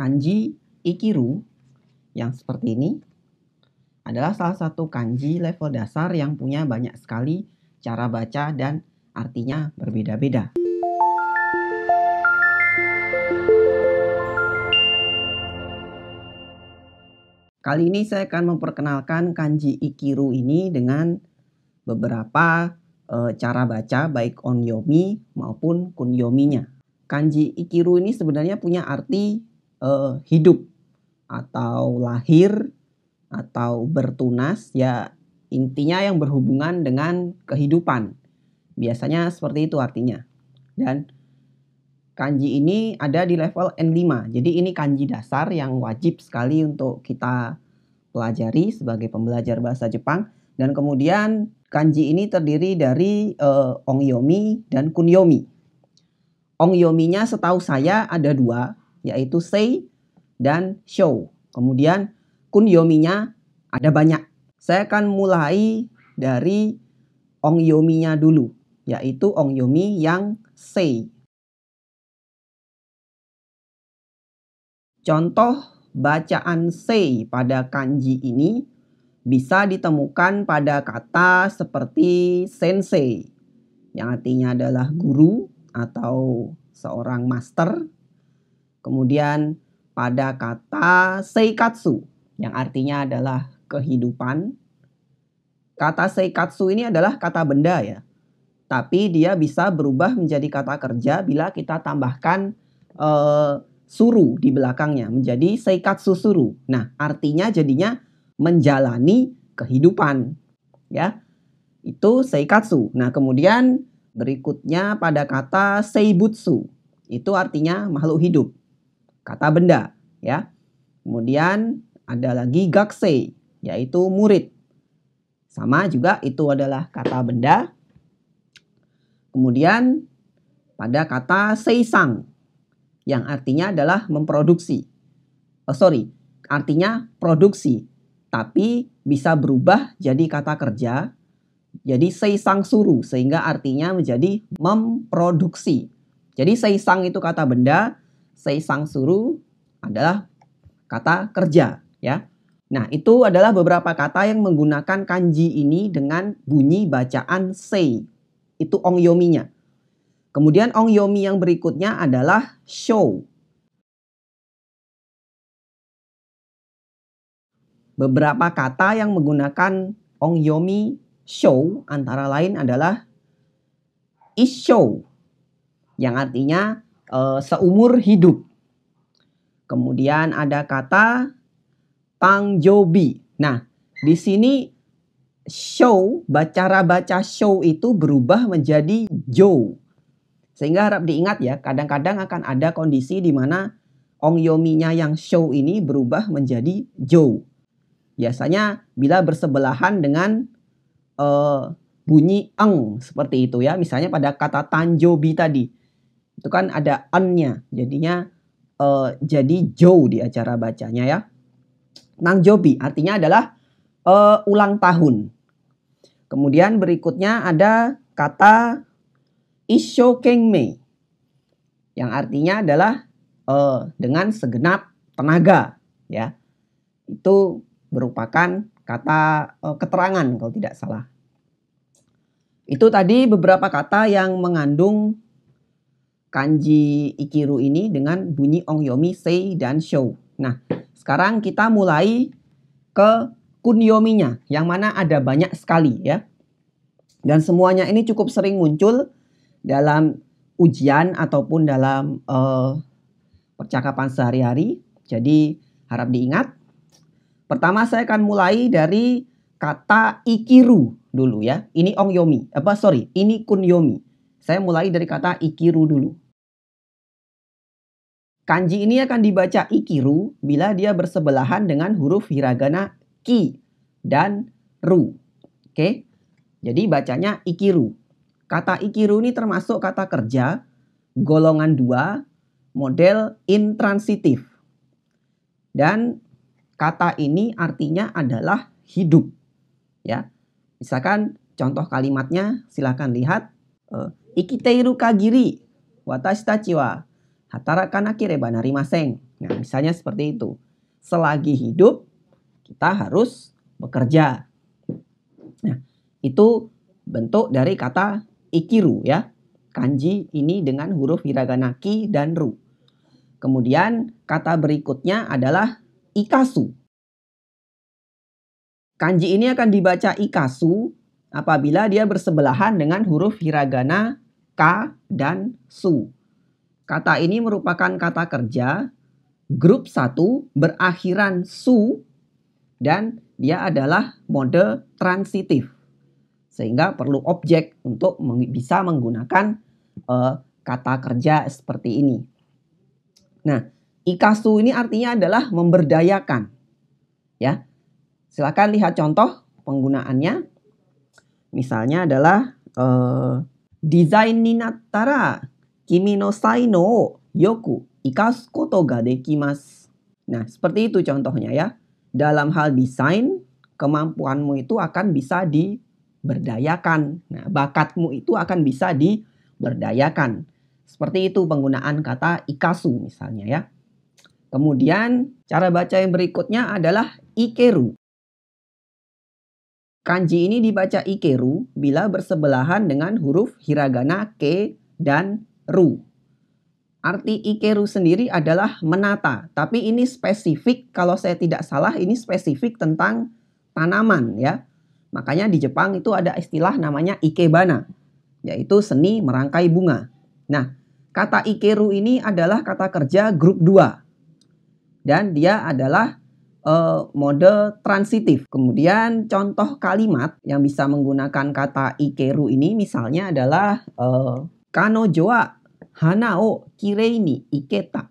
Kanji Ikiru yang seperti ini adalah salah satu kanji level dasar yang punya banyak sekali cara baca dan artinya berbeda-beda. Kali ini saya akan memperkenalkan kanji Ikiru ini dengan beberapa cara baca baik onyomi maupun kunyominya. Kanji Ikiru ini sebenarnya punya arti hidup atau lahir atau bertunas, ya intinya yang berhubungan dengan kehidupan. Biasanya seperti itu artinya. Dan kanji ini ada di level N5. Jadi ini kanji dasar yang wajib sekali untuk kita pelajari sebagai pembelajar bahasa Jepang. Dan kemudian kanji ini terdiri dari onyomi dan kunyomi. Onyominya setahu saya ada dua, yaitu sei dan shou. Kemudian kunyominya ada banyak. Saya akan mulai dari onyominya dulu, yaitu onyomi yang sei. Contoh bacaan sei pada kanji ini bisa ditemukan pada kata seperti sensei, yang artinya adalah guru atau seorang master. Kemudian pada kata seikatsu yang artinya adalah kehidupan. Kata seikatsu ini adalah kata benda ya. Tapi dia bisa berubah menjadi kata kerja bila kita tambahkan suru di belakangnya menjadi seikatsu suru. Nah, artinya jadinya menjalani kehidupan. Ya. Itu seikatsu. Nah, kemudian berikutnya pada kata seibutsu. Itu artinya makhluk hidup. Kata benda, ya. Kemudian ada lagi gakusei, yaitu murid. Sama juga itu adalah kata benda. Kemudian pada kata seisang, yang artinya adalah memproduksi. Artinya produksi. Tapi bisa berubah jadi kata kerja. Jadi seisang suru, sehingga artinya menjadi memproduksi. Jadi seisang itu kata benda. Seisang suru adalah kata kerja, ya. Nah, itu adalah beberapa kata yang menggunakan kanji ini dengan bunyi bacaan sei. Itu onyominya. Kemudian onyomi yang berikutnya adalah shou. Beberapa kata yang menggunakan onyomi shou antara lain adalah issho, yang artinya seumur hidup. Kemudian ada kata tangjobi. Nah, di sini shou, cara baca shou itu berubah menjadi jou. Sehingga harap diingat ya, kadang-kadang akan ada kondisi di mana onyominya yang shou ini berubah menjadi jou. Biasanya bila bersebelahan dengan bunyi eng seperti itu ya. Misalnya pada kata tanjobi tadi. Itu kan ada en-nya, jadinya jadi jou di acara bacanya ya. Nangjobi artinya adalah ulang tahun. Kemudian berikutnya ada kata isshokenmei, yang artinya adalah dengan segenap tenaga ya. Itu merupakan kata keterangan kalau tidak salah. Itu tadi beberapa kata yang mengandung kanji Ikiru ini dengan bunyi onyomi, sei, dan shou. Nah, sekarang kita mulai ke kunyominya, yang mana ada banyak sekali ya. Dan semuanya ini cukup sering muncul dalam ujian ataupun dalam percakapan sehari-hari. Jadi harap diingat. Pertama saya akan mulai dari kata ikiru dulu ya. Ini onyomi. Ini kunyomi. Saya mulai dari kata ikiru dulu. Kanji ini akan dibaca ikiru bila dia bersebelahan dengan huruf hiragana ki dan ru. Oke. Jadi bacanya ikiru. Kata ikiru ini termasuk kata kerja golongan 2 model intransitif. Dan kata ini artinya adalah hidup. Ya. Misalkan contoh kalimatnya silakan lihat. Ikiteiru kagiri watashi tachi wa hatarakanakereba narimasen. Nah, misalnya seperti itu. Selagi hidup, kita harus bekerja. Nah, itu bentuk dari kata ikiru ya. Kanji ini dengan huruf hiragana ki dan ru. Kemudian kata berikutnya adalah ikasu. Kanji ini akan dibaca ikasu apabila dia bersebelahan dengan huruf hiragana ka dan su. Kata ini merupakan kata kerja grup 1 berakhiran su dan dia adalah mode transitif. Sehingga perlu objek untuk bisa menggunakan kata kerja seperti ini. Nah, ikasu ini artinya adalah memberdayakan. Ya. Silakan lihat contoh penggunaannya. Misalnya adalah desain ni nattara kimi no sai no o yoku ikasu koto ga dekimasu. Nah, seperti itu contohnya ya. Dalam hal desain, kemampuanmu itu akan bisa diberdayakan. Nah, bakatmu itu akan bisa diberdayakan. Seperti itu penggunaan kata ikasu misalnya ya. Kemudian cara baca yang berikutnya adalah ikeru. Kanji ini dibaca ikeru bila bersebelahan dengan huruf hiragana ke dan ru. Arti ikeru sendiri adalah menata, tapi ini spesifik, kalau saya tidak salah ini spesifik tentang tanaman ya. Makanya di Jepang itu ada istilah namanya ikebana, yaitu seni merangkai bunga. Nah, kata ikeru ini adalah kata kerja grup 2 dan dia adalah mode transitif. Kemudian contoh kalimat yang bisa menggunakan kata ikeru ini misalnya adalah kanojo wa hana o kirei ni iketa.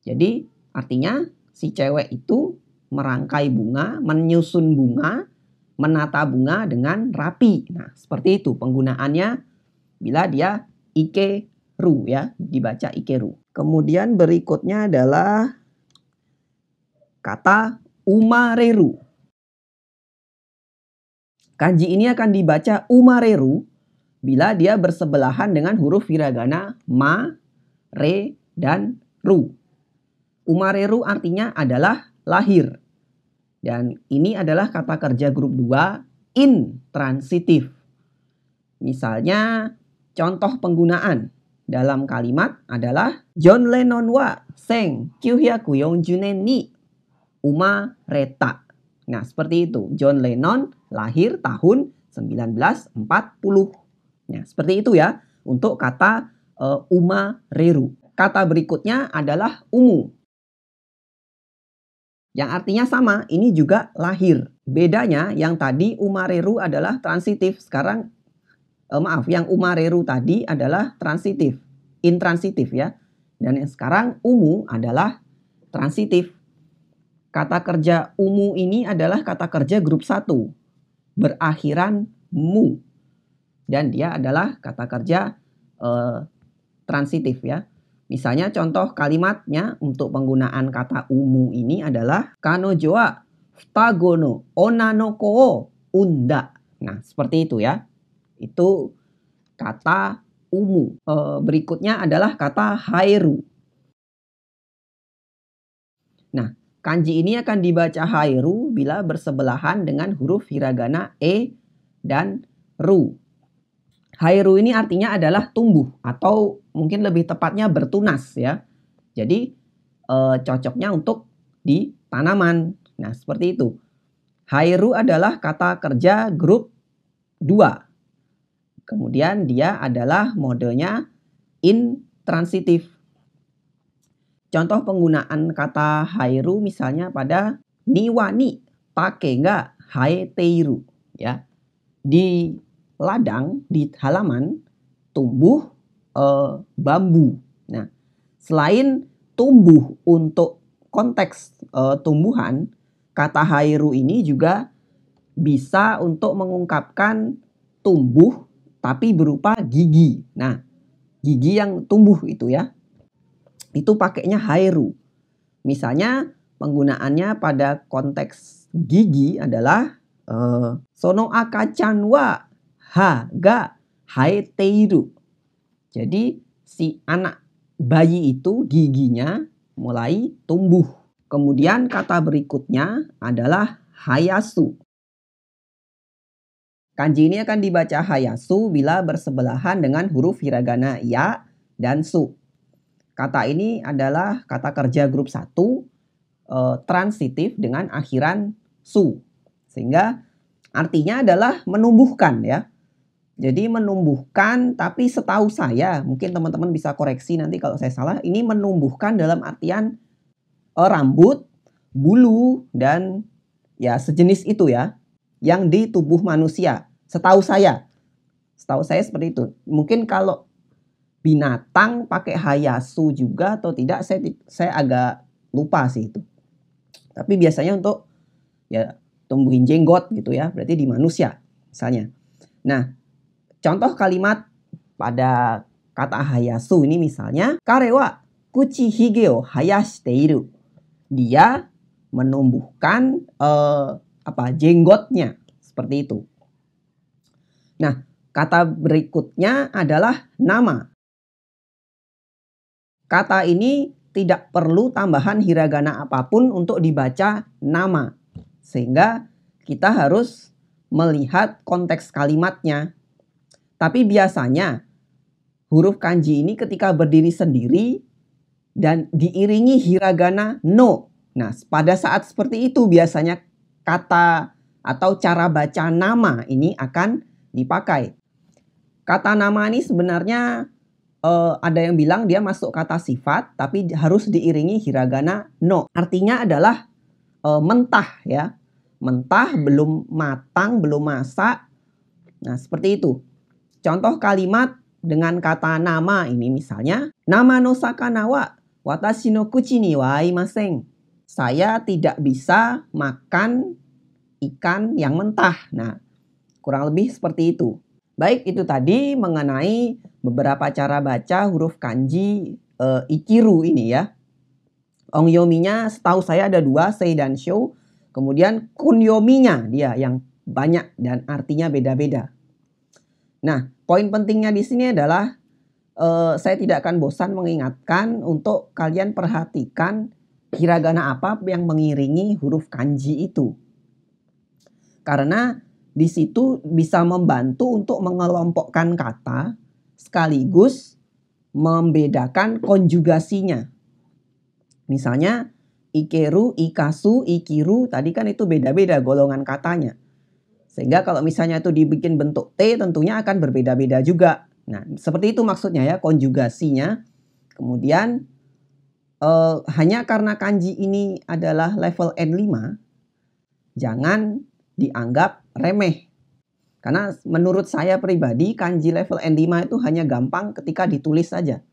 Jadi artinya si cewek itu merangkai bunga, menyusun bunga, menata bunga dengan rapi. Nah, seperti itu penggunaannya bila dia ikeru ya, dibaca ikeru. Kemudian berikutnya adalah kata umareru. Kanji ini akan dibaca umareru bila dia bersebelahan dengan huruf hiragana ma, re, dan ru. Umareru artinya adalah lahir. Dan ini adalah kata kerja grup 2 intransitif. Misalnya contoh penggunaan dalam kalimat adalah John Lennon wa 1940年に umareta. Nah, seperti itu. John Lennon lahir tahun 1940. Nah, seperti itu ya untuk kata umareru. Kata berikutnya adalah umu. Yang artinya sama, ini juga lahir. Bedanya yang tadi umareru adalah transitif. Sekarang, yang umareru tadi adalah transitif. Intransitif ya. Dan yang sekarang umu adalah transitif. Kata kerja umu ini adalah kata kerja grup 1. Berakhiran mu. Dan dia adalah kata kerja transitif ya. Misalnya contoh kalimatnya untuk penggunaan kata umu ini adalah kanojo wa futago no onna no ko o unda. Nah, seperti itu ya. Itu kata umu. Berikutnya adalah kata haeru. Nah, kanji ini akan dibaca haeru bila bersebelahan dengan huruf hiragana e dan ru. Haeru ini artinya adalah tumbuh atau mungkin lebih tepatnya bertunas ya. Jadi cocoknya untuk di tanaman. Nah, seperti itu. Haeru adalah kata kerja grup 2. Kemudian dia adalah modenya intransitif. Contoh penggunaan kata haeru misalnya pada niwa ni take ga haeteiru ya. Di ladang, di halaman tumbuh bambu. Nah, selain tumbuh untuk konteks tumbuhan, kata haeru ini juga bisa untuk mengungkapkan tumbuh tapi berupa gigi. Nah, gigi yang tumbuh itu ya. Itu pakainya haeru. Misalnya penggunaannya pada konteks gigi adalah sono akachan wa ha ga haeteiru. Jadi si anak bayi itu giginya mulai tumbuh. Kemudian kata berikutnya adalah hayasu. Kanji ini akan dibaca hayasu bila bersebelahan dengan huruf hiragana ya dan su. Kata ini adalah kata kerja grup 1 transitif dengan akhiran su. Sehingga artinya adalah menumbuhkan ya. Jadi menumbuhkan, tapi setahu saya, mungkin teman-teman bisa koreksi nanti kalau saya salah, ini menumbuhkan dalam artian rambut, bulu, dan ya sejenis itu ya, yang di tubuh manusia. Setahu saya seperti itu. Mungkin kalau binatang pakai hayasu juga atau tidak, saya agak lupa sih itu. Tapi biasanya untuk ya tumbuhin jenggot gitu ya, berarti di manusia misalnya. Nah, contoh kalimat pada kata hayasu ini misalnya, kare wa kuchi hige o hayashiteiru. Dia menumbuhkan jenggotnya, seperti itu. Nah, kata berikutnya adalah nama. Kata ini tidak perlu tambahan hiragana apapun untuk dibaca nama. Sehingga kita harus melihat konteks kalimatnya. Tapi biasanya huruf kanji ini ketika berdiri sendiri dan diiringi hiragana no. Nah, pada saat seperti itu biasanya kata atau cara baca nama ini akan dipakai. Kata nama ini sebenarnya ada yang bilang dia masuk kata sifat, tapi harus diiringi hiragana no. Artinya adalah mentah ya. Mentah, belum matang, belum masak. Nah, seperti itu. Contoh kalimat dengan kata nama ini misalnya, nama no sakana wa watashi no kuchi ni wa aimasen. Saya tidak bisa makan ikan yang mentah. Nah, kurang lebih seperti itu. Baik, itu tadi mengenai beberapa cara baca huruf kanji ikiru ini ya. Ongyominya setahu saya ada 2, sei dan shou. Kemudian kunyominya dia yang banyak dan artinya beda-beda. Nah, poin pentingnya di sini adalah saya tidak akan bosan mengingatkan untuk kalian perhatikan hiragana apa yang mengiringi huruf kanji itu. Karena di situ bisa membantu untuk mengelompokkan kata sekaligus membedakan konjugasinya. Misalnya ikeru, ikasu, ikiru tadi kan itu beda-beda golongan katanya. Sehingga kalau misalnya itu dibikin bentuk T tentunya akan berbeda-beda juga. Nah, seperti itu maksudnya ya konjugasinya. Kemudian hanya karena kanji ini adalah level N5, jangan dianggap remeh. Karena menurut saya pribadi kanji level N5 itu hanya gampang ketika ditulis saja.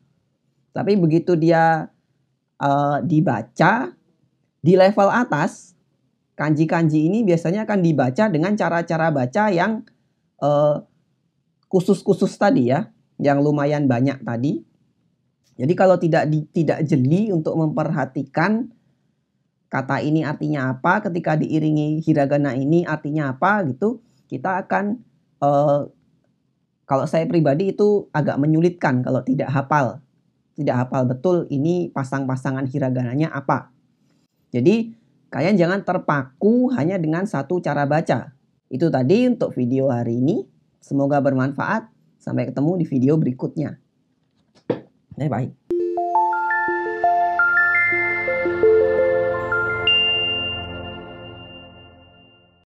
Tapi begitu dia dibaca di level atas, kanji-kanji ini biasanya akan dibaca dengan cara-cara baca yang khusus-khusus tadi ya, yang lumayan banyak tadi. Jadi kalau tidak jeli untuk memperhatikan kata ini artinya apa, ketika diiringi hiragana ini artinya apa gitu, kita akan kalau saya pribadi itu agak menyulitkan kalau tidak hafal betul ini pasang-pasangan hiragananya apa. Jadi kalian jangan terpaku hanya dengan satu cara baca. Itu tadi untuk video hari ini. Semoga bermanfaat. Sampai ketemu di video berikutnya. Bye-bye.